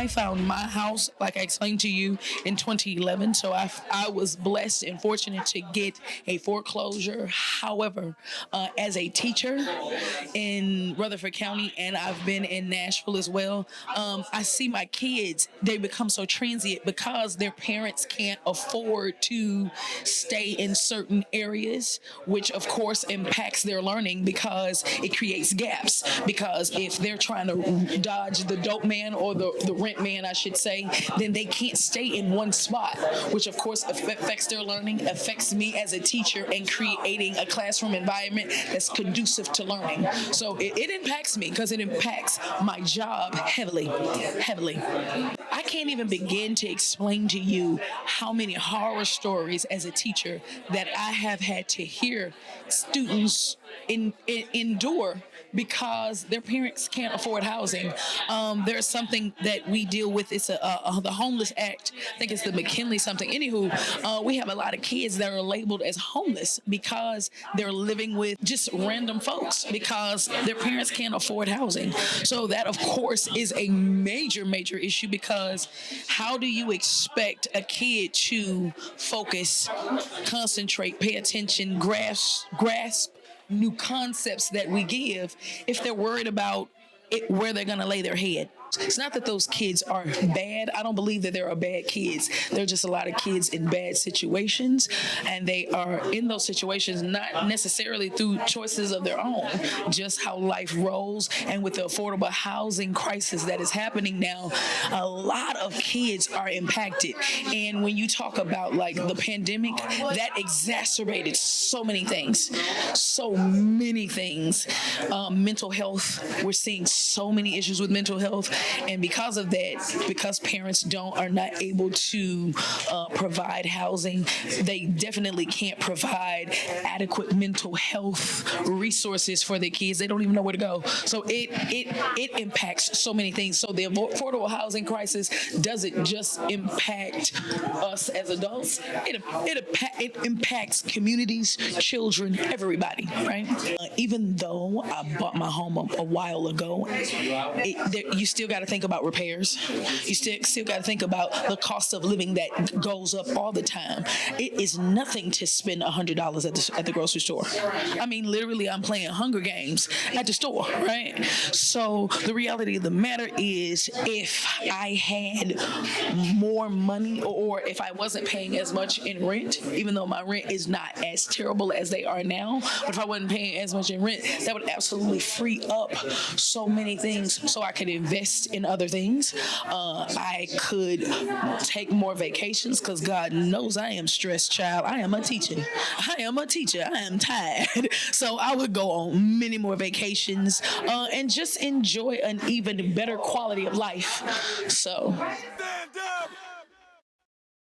I found my house, like I explained to you, in 2011. So I was blessed and fortunate to get a foreclosure. However, as a teacher in Rutherford County, and I've been in Nashville as well, I see my kids, they become so transient because their parents can't afford to stay in certain areas, which of course impacts their learning because it creates gaps. Because if they're trying to dodge the dope man or the rent man, I should say, then they can't stay in one spot, which of course affects their learning, affects me as a teacher, and creating a classroom environment that's conducive to learning. So it impacts me because it impacts my job heavily. I can't even begin to explain to you how many horror stories as a teacher that I have had to hear students endure because their parents can't afford housing. There's something that we deal with. It's the Homeless Act. I think it's the McKinley something. Anywho, we have a lot of kids that are labeled as homeless because they're living with just random folks because their parents can't afford housing. So that, of course, is a major issue because how do you expect a kid to focus, concentrate, pay attention, grasp new concepts that we give if they're worried about where they're going to lay their head? It's not that those kids are bad. I don't believe that there are bad kids. There are just a lot of kids in bad situations, and they are in those situations not necessarily through choices of their own, just how life rolls. And with the affordable housing crisis that is happening now, a lot of kids are impacted. And when you talk about like the pandemic, that exacerbated so many things. Mental health, we're seeing so many issues with mental health. And because of that, because parents are not able to provide housing, they definitely can't provide adequate mental health resources for their kids. They don't even know where to go. So it impacts so many things. So the affordable housing crisis doesn't just impact us as adults. It impacts communities, children, everybody, right? Even though I bought my home a while ago, you still got to think about repairs. You still got to think about the cost of living that goes up all the time. It is nothing to spend $100 at the grocery store. I mean, literally, I'm playing Hunger Games at the store, right? So the reality of the matter is, if I had more money, or if I wasn't paying as much in rent, even though my rent is not as terrible as they are now, but if I wasn't paying as much in rent, that would absolutely free up so many things so I could invest in other things. I could take more vacations because God knows I am stressed, child. I am a teacher. I am tired. So I would go on many more vacations and just enjoy an even better quality of life. So. Stand up!